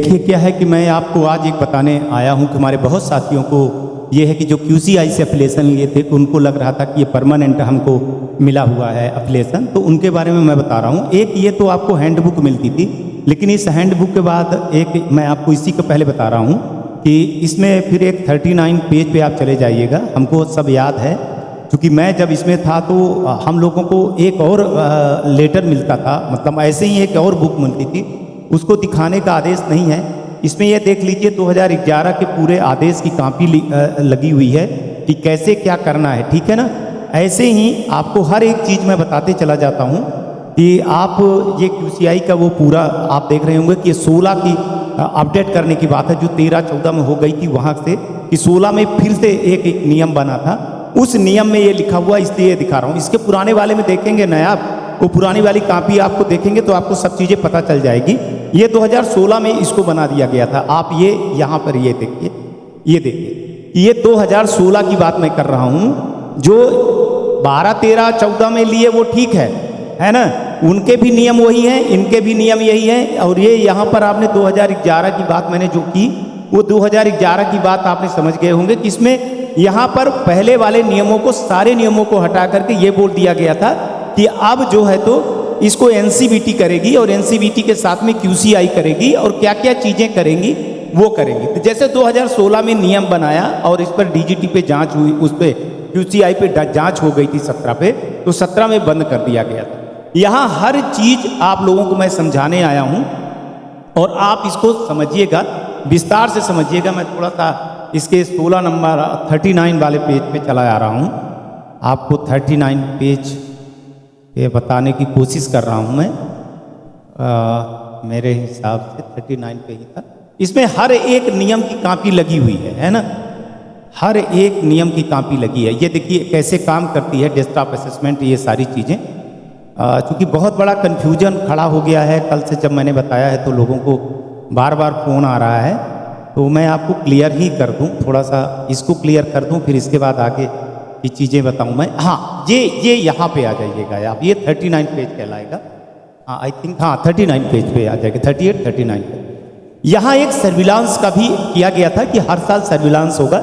देखिए क्या है कि मैं आपको आज एक बताने आया हूं कि हमारे बहुत साथियों को ये है कि जो QCI से एफिलिएशन लिए थे कि उनको लग रहा था कि ये परमानेंट हमको मिला हुआ है एफिलिएशन, तो उनके बारे में मैं बता रहा हूं। एक ये तो आपको हैंडबुक मिलती थी, लेकिन इस हैंडबुक के बाद एक मैं आपको इसी को पहले बता रहा हूं कि इसमें फिर एक 39 पेज पे आप चले जाइएगा। हमको सब याद है क्योंकि मैं जब इसमें था तो हम लोगों को एक और लेटर मिलता था, मतलब ऐसे ही एक और बुक मिलती थी, उसको दिखाने का आदेश नहीं है। इसमें यह देख लीजिए 2011 के पूरे आदेश की कॉपी लगी हुई है कि कैसे क्या करना है, ठीक है ना। ऐसे ही आपको हर एक चीज़ मैं बताते चला जाता हूँ कि आप ये QCI का वो पूरा आप देख रहे होंगे कि 16 की अपडेट करने की बात है जो 13-14 में हो गई थी, वहाँ से कि 16 में फिर से एक नियम बना था। उस नियम में ये लिखा हुआ इसलिए दिखा रहा हूँ। इसके पुराने वाले में देखेंगे ना आप, वो पुरानी वाली कॉपी आपको देखेंगे तो आपको सब चीज़ें पता चल जाएगी। ये 2016 में इसको बना दिया गया था। आप ये यहाँ पर ये देखिए, ये देखिए, ये 2016 की बात मैं कर रहा हूँ। जो 12, 13, 14 में लिए वो ठीक है ना, उनके भी नियम वही हैं, इनके भी नियम यही हैं। और ये यहाँ पर आपने 2011 की बात मैंने जो की, वो 2011 की बात आपने समझ गए होंगे कि इसमें यहाँ पर पहले वाले नियमों को, सारे नियमों को हटा करके ये बोल दिया गया था कि अब जो है तो इसको NCBT करेगी और NCBT के साथ में QCI करेगी और क्या क्या चीज़ें करेंगी वो करेंगी। तो जैसे 2016 में नियम बनाया और इस पर DGT पे जांच हुई, उस पर QCI पे जांच हो गई थी 17 पे, तो 17 में बंद कर दिया गया था। यहाँ हर चीज़ आप लोगों को मैं समझाने आया हूँ और आप इसको समझिएगा, विस्तार से समझिएगा। मैं थोड़ा सा इसके 16 नंबर 39 वाले पेज पे चला आ रहा हूँ, आपको 39 पेज ये बताने की कोशिश कर रहा हूँ मैं। मेरे हिसाब से 39 पे ही था। इसमें हर एक नियम की कॉपी लगी हुई है ना, हर एक नियम की कॉपी लगी है। ये देखिए कैसे काम करती है डेस्कटॉप असेसमेंट, ये सारी चीज़ें। चूँकि बहुत बड़ा कन्फ्यूजन खड़ा हो गया है, कल से जब मैंने बताया है तो लोगों को बार बार फ़ोन आ रहा है, तो मैं आपको क्लियर ही कर दूं, थोड़ा सा इसको क्लियर कर दूं, फिर इसके बाद आगे की चीज़ें बताऊं मैं। हाँ, ये यहाँ पे आ जाइएगा आप, ये 39 पेज कहलाएगा। हाँ, आई थिंक, हाँ 39 पेज पे आ जाएगा, 38, 39 पे। यहाँ एक सर्विलांस का भी किया गया था कि हर साल सर्विलांस होगा।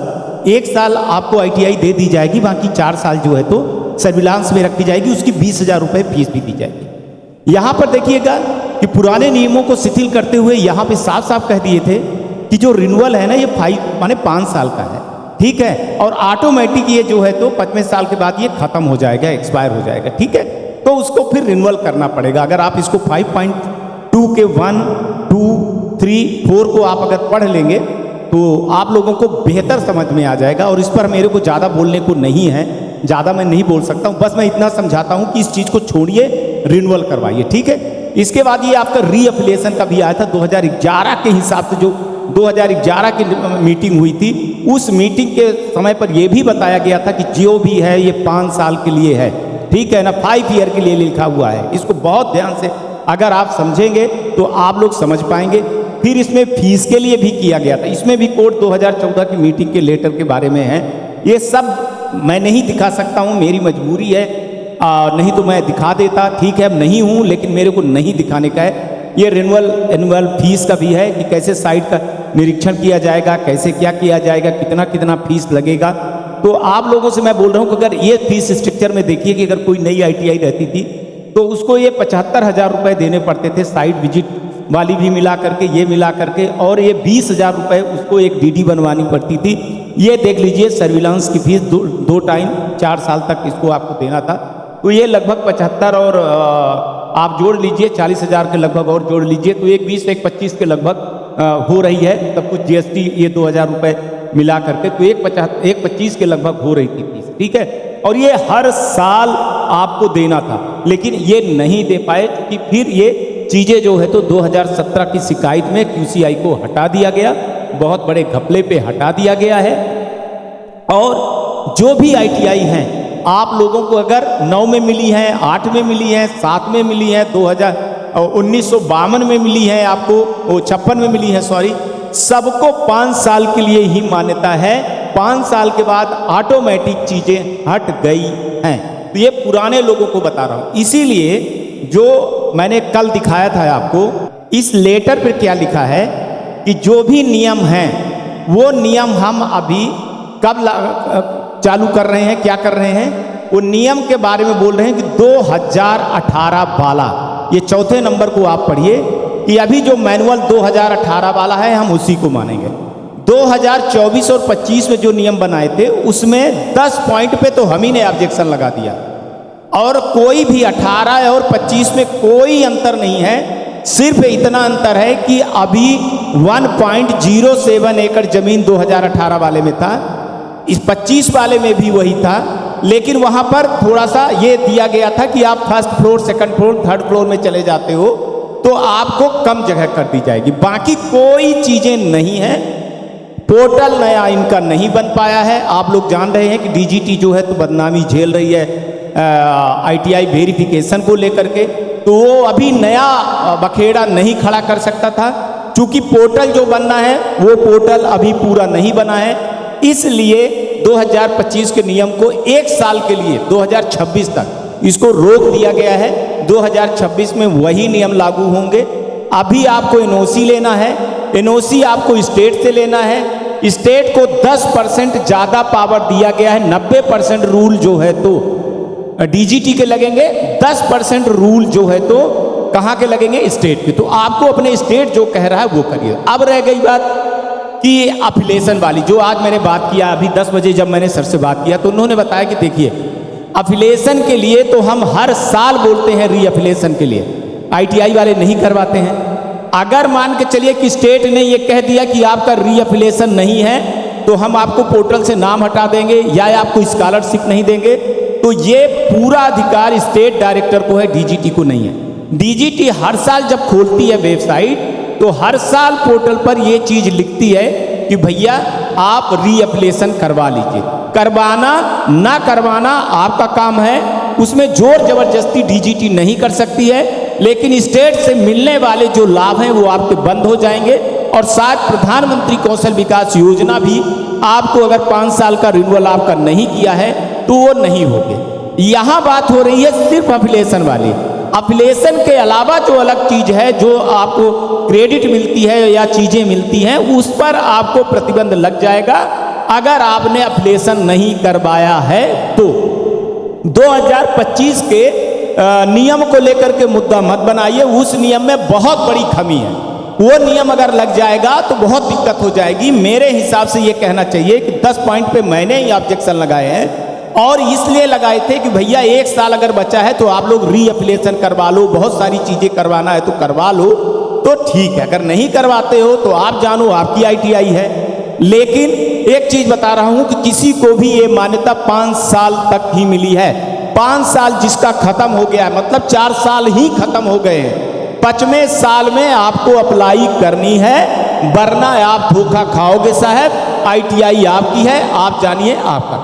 एक साल आपको ITI दे दी जाएगी, बाकी 4 साल जो है तो सर्विलांस में रखी जाएगी, उसकी 20,000 रुपये फीस भी दी जाएगी। यहाँ पर देखिएगा कि पुराने नियमों को शिथिल करते हुए यहाँ पे साफ साफ कह दिए थे कि जो रिन्यूअल है ना ये 5 साल का है, ठीक है। और ऑटोमेटिक ये जो है तो 5वें साल के बाद ये खत्म हो जाएगा, एक्सपायर हो जाएगा, ठीक है। तो उसको फिर रिन्यूअल करना पड़ेगा। अगर आप इसको 5.2 के 1, 2, 3, 4 को आप अगर पढ़ लेंगे तो आप लोगों को बेहतर समझ में आ जाएगा। और इस पर मेरे को ज़्यादा बोलने को नहीं है, ज़्यादा मैं नहीं बोल सकता हूँ, बस मैं इतना समझाता हूँ कि इस चीज़ को छोड़िए, रिन्यूअल करवाइए, ठीक है। इसके बाद ये आपका रीएफिलिएशन का भी आया था 2011 के हिसाब से। जो 2011 की मीटिंग हुई थी, उस मीटिंग के समय पर यह भी बताया गया था कि जो भी है ये 5 साल के लिए है, ठीक है ना, 5 ईयर के लिए लिखा हुआ है। इसको बहुत ध्यान से अगर आप समझेंगे तो आप लोग समझ पाएंगे। फिर इसमें फीस के लिए भी किया गया था, इसमें भी कोड 2014 की मीटिंग के लेटर के बारे में है। ये सब मैं नहीं दिखा सकता हूँ, मेरी मजबूरी है, नहीं तो मैं दिखा देता, ठीक है। अब नहीं हूँ लेकिन मेरे को नहीं दिखाने का है। ये एनुअल फीस का भी है कि कैसे साइट का निरीक्षण किया जाएगा, कैसे क्या किया जाएगा, कितना कितना फीस लगेगा। तो आप लोगों से मैं बोल रहा हूँ कि अगर ये फीस स्ट्रक्चर में देखिए कि अगर कोई नई ITI रहती थी तो उसको ये 75,000 रुपये देने पड़ते थे, साइट विजिट वाली भी मिला करके, ये मिला करके, और ये 20,000 रुपये उसको एक DD बनवानी पड़ती थी। ये देख लीजिए सर्विलांस की फीस 2 टाइम 4 साल तक इसको आपको देना था। तो ये लगभग 75 और आप जोड़ लीजिए 40,000 के लगभग और जोड़ लीजिए तो एक 20 एक 25 के लगभग हो रही है। तब कुछ GST ये 2,000 रुपये मिला करके तो एक 25 के लगभग हो रही थी फीस, ठीक है। और ये हर साल आपको देना था, लेकिन ये नहीं दे पाए कि फिर ये चीज़ें जो है तो 2017 की शिकायत में QCI को हटा दिया गया, बहुत बड़े घपले पे हटा दिया गया है। और जो भी ITI हैं आप लोगों को अगर 9 में मिली हैं, 8 में मिली हैं, 7 में मिली हैं, 1952 में मिली हैं, आपको 56 में मिली हैं, सॉरी, सबको 5 साल के लिए ही मान्यता है। 5 साल के बाद ऑटोमेटिक चीज़ें हट गई हैं। तो ये पुराने लोगों को बता रहा हूँ। इसीलिए जो मैंने कल दिखाया था आपको, इस लेटर पर क्या लिखा है कि जो भी नियम हैं वो नियम हम अभी कब चालू कर रहे हैं, क्या कर रहे हैं, वो नियम के बारे में बोल रहे हैं कि 2018 वाला, ये चौथे नंबर को आप पढ़िए कि अभी जो मैनुअल 2018 वाला है हम उसी को मानेंगे। 2024 और 25 में जो नियम बनाए थे उसमें 10 पॉइंट पे तो हम ही ने ऑब्जेक्शन लगा दिया, और कोई भी 18 और 25 में कोई अंतर नहीं है। सिर्फ इतना अंतर है कि अभी 1.07 एकड़ जमीन 2018 वाले में था, इस 25 वाले में भी वही था, लेकिन वहां पर थोड़ा सा ये दिया गया था कि आप first floor, second floor, third floor में चले जाते हो तो आपको कम जगह कर दी जाएगी। बाकी कोई चीजें नहीं है। पोर्टल नया इनका नहीं बन पाया है। आप लोग जान रहे हैं कि डीजीटी जो है तो बदनामी झेल रही है ITI वेरिफिकेशन को लेकर के, तो वो अभी नया बखेड़ा नहीं खड़ा कर सकता था। चूंकि पोर्टल जो बनना है वो पोर्टल अभी पूरा नहीं बना है, इसलिए 2025 के नियम को एक साल के लिए 2026 तक इसको रोक दिया गया है। 2026 में वही नियम लागू होंगे। अभी आपको एनओसी लेना है, एनओसी आपको स्टेट से लेना है। स्टेट को 10% ज़्यादा पावर दिया गया है। 90% रूल जो है तो डीजीटी के लगेंगे, 10% रूल जो है तो कहाँ के लगेंगे, स्टेट के। तो आपको अपने स्टेट जो कह रहा है वो करिए। अब रह गई बात कि अफिलेशन वाली, जो आज मैंने बात किया, अभी 10 बजे जब मैंने सर से बात किया तो उन्होंने बताया कि देखिए अफिलेशन के लिए तो हम हर साल बोलते हैं री अफिलेशन के लिए, ITI वाले नहीं करवाते हैं। अगर मान के चलिए कि स्टेट ने ये कह दिया कि आपका री अफिलेशन नहीं है तो हम आपको पोर्टल से नाम हटा देंगे या आपको स्कॉलरशिप नहीं देंगे, तो ये पूरा अधिकार स्टेट डायरेक्टर को है, डीजीटी को नहीं है। डीजीटी हर साल जब खोलती है वेबसाइट तो हर साल पोर्टल पर ये चीज लिखती है कि भैया आप री अफिलेशन करवा लीजिए। करवाना ना करवाना आपका काम है, उसमें जोर जबरदस्ती डीजीटी नहीं कर सकती है, लेकिन स्टेट से मिलने वाले जो लाभ हैं वो आपके बंद हो जाएंगे। और साथ प्रधानमंत्री कौशल विकास योजना भी आपको अगर 5 साल का रिन्यूअल आपका नहीं किया है तो वो नहीं होंगे। यहाँ बात हो रही है सिर्फ अफिलेशन वाली। अफिलेशन के अलावा जो अलग चीज है, जो आपको क्रेडिट मिलती है या चीजें मिलती हैं, उस पर आपको प्रतिबंध लग जाएगा अगर आपने अफिलेशन नहीं करवाया है तो। 2025 के नियम को लेकर के मुद्दा मत बनाइए, उस नियम में बहुत बड़ी कमी है। वो नियम अगर लग जाएगा तो बहुत दिक्कत हो जाएगी। मेरे हिसाब से ये कहना चाहिए कि 10 पॉइंट पे मैंने ही ऑब्जेक्शन लगाए हैं, और इसलिए लगाए थे कि भैया एक साल अगर बचा है तो आप लोग री अफिलेशन करवा लो, बहुत सारी चीजें करवाना है तो करवा लो, तो ठीक है। अगर नहीं करवाते हो तो आप जानो आपकी ITI है। लेकिन एक चीज बता रहा हूं कि किसी को भी ये मान्यता 5 साल तक ही मिली है। 5 साल जिसका खत्म हो गया, मतलब 4 साल ही खत्म हो गए हैं। 5वें साल में आपको अप्लाई करनी है, वरना आप धोखा खाओगे साहब। ITI आपकी है, आप जानिए आपका।